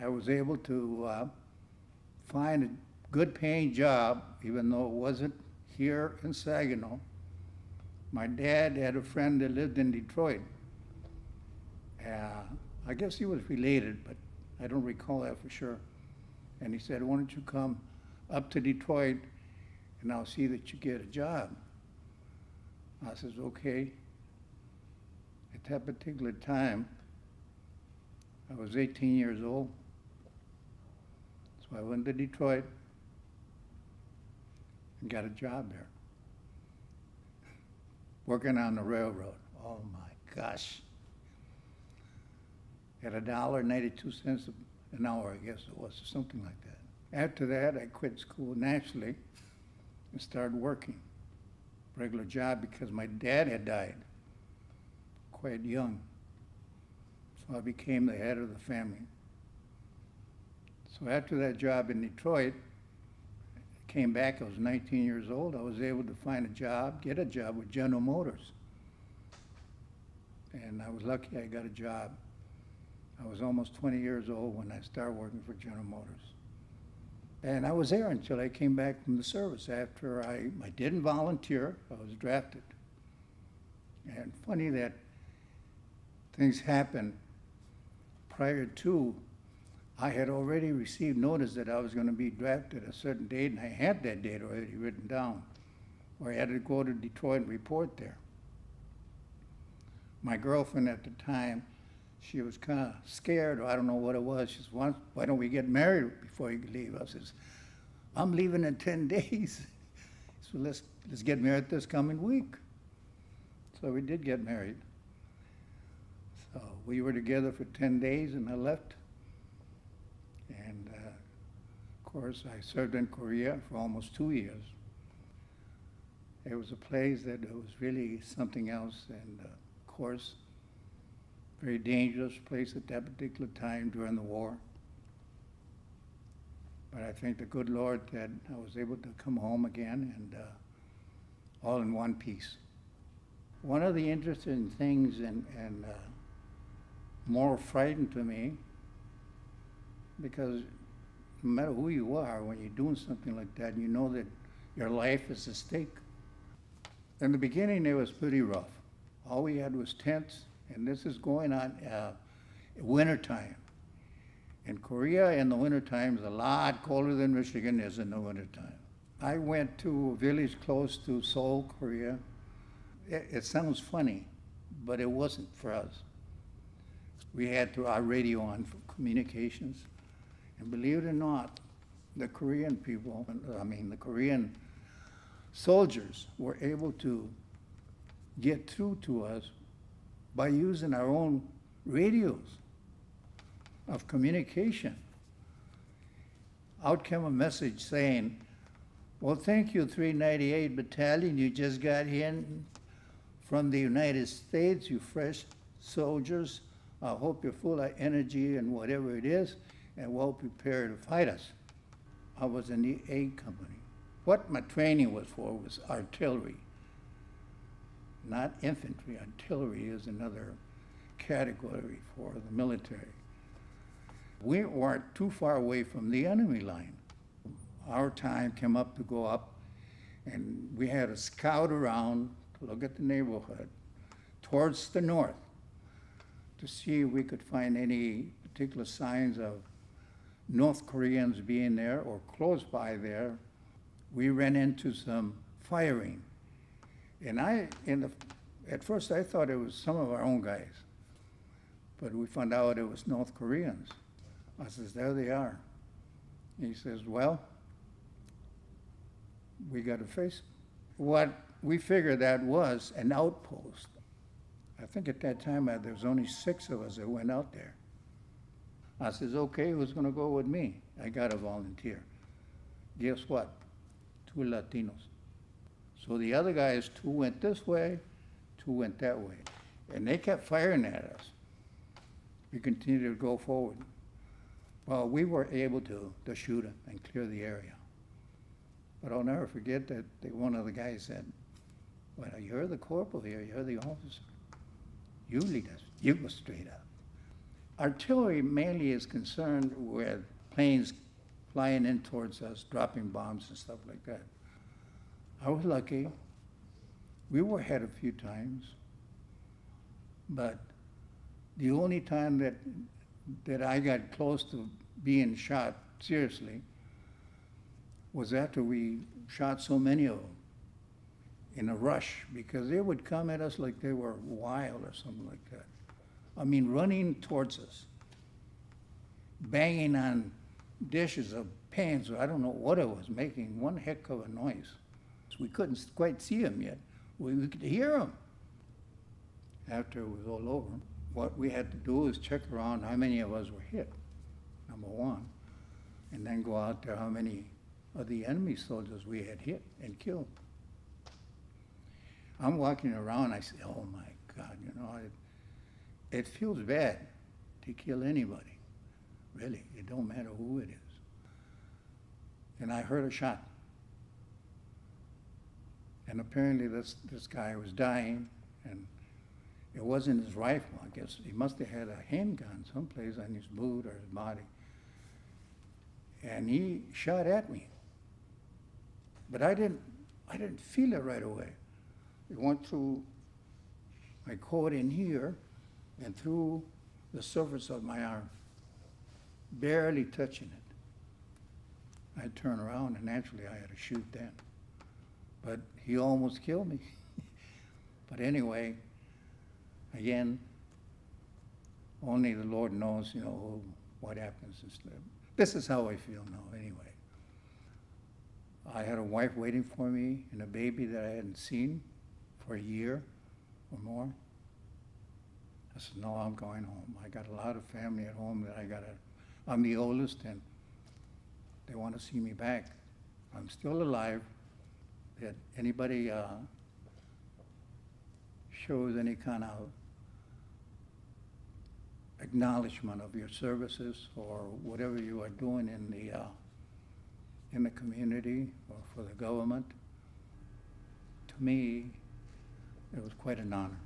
I was able to find a good paying job, even though it wasn't here in Saginaw. My dad had a friend that lived in Detroit. I guess he was related, but I don't recall that for sure. And he said, why don't you come up to Detroit and I'll see that you get a job. I says, okay. At that particular time, I was 18 years old. So I went to Detroit and got a job there. Working on the railroad. Oh my gosh. At $1.92 an hour, I guess it was, or something like that. After that, I quit school naturally and started working. Regular job because my dad had died quite young. So I became the head of the family. So after that job in Detroit, I came back, I was 19 years old. I was able to find a job, get a job with General Motors. And I was lucky I got a job. I was almost 20 years old when I started working for General Motors. And I was there until I came back from the service. After I didn't volunteer, I was drafted. And funny that things happened prior to, I had already received notice that I was going to be drafted a certain date, and I had that date already written down, where I had to go to Detroit and report there. My girlfriend at the time, she was kind of scared, or I don't know what it was. She said, why don't we get married before you leave? I says, I'm leaving in 10 days. So let's get married this coming week. So we did get married. So we were together for 10 days and I left. And of course, I served in Korea for almost 2 years. It was a place that was really something else, and of course, very dangerous place at that particular time during the war. But I thank the good Lord that I was able to come home again and all in one piece. One of the interesting things and more frightening to me, because no matter who you are, when you're doing something like that, you know that your life is at stake. In the beginning, it was pretty rough. All we had was tents. And this is going on wintertime. In Korea, in the wintertime, is a lot colder than Michigan is in the wintertime. I went to a village close to Seoul, Korea. It sounds funny, but it wasn't for us. We had our radio on for communications. And believe it or not, the Korean people, the Korean soldiers were able to get through to us by using our own radios of communication. Out came a message saying, well, thank you, 398 Battalion. You just got in from the United States, you fresh soldiers. I hope you're full of energy and whatever it is, and well prepared to fight us. I was in the A Company. What my training was for was artillery. Not infantry. Artillery is another category for the military. We weren't too far away from the enemy line. Our time came up to go up, and we had to scout around to look at the neighborhood towards the north to see if we could find any particular signs of North Koreans being there or close by there. We ran into some firing. And at first I thought it was some of our own guys, but we found out it was North Koreans. I says, there they are. And he says, well, we got to face them. What we figured that was an outpost. I think at that time there was only 6 of us that went out there. I says, okay, who's going to go with me? I got to volunteer. Guess what? 2 Latinos. So the other guys, 2 went this way, 2 went that way. And they kept firing at us. We continued to go forward. Well, we were able to shoot them and clear the area. But I'll never forget that one of the guys said, well, you're the corporal here, you're the officer. You lead us, you go straight up. artillery mainly is concerned with planes flying in towards us, dropping bombs and stuff like that. I was lucky. We were hit a few times, but the only time that I got close to being shot seriously was after we shot so many of them in a rush, because they would come at us like they were wild or something like that. I mean, running towards us, banging on dishes of pans, I don't know what it was, making one heck of a noise. We couldn't quite see them yet. We could hear them. After it was all over, what we had to do is check around how many of us were hit, number one, and then go out there how many of the enemy soldiers we had hit and killed. I'm walking around, I say, oh my God, you know, it feels bad to kill anybody. Really, it don't matter who it is. And I heard a shot. And apparently this guy was dying, and it wasn't his rifle. I guess he must have had a handgun someplace on his boot or his body. And he shot at me. But I didn't feel it right away. It went through my coat in here and through the surface of my arm, barely touching it. I turned around, and naturally I had to shoot then. But he almost killed me. But anyway, again, only the Lord knows, you know, what happens. This is how I feel now, anyway. I had a wife waiting for me and a baby that I hadn't seen for a year or more. I said, no, I'm going home. I got a lot of family at home that I'm the oldest, and they want to see me back. I'm still alive. That anybody shows any kind of acknowledgement of your services or whatever you are doing in the community or for the government, to me, it was quite an honor.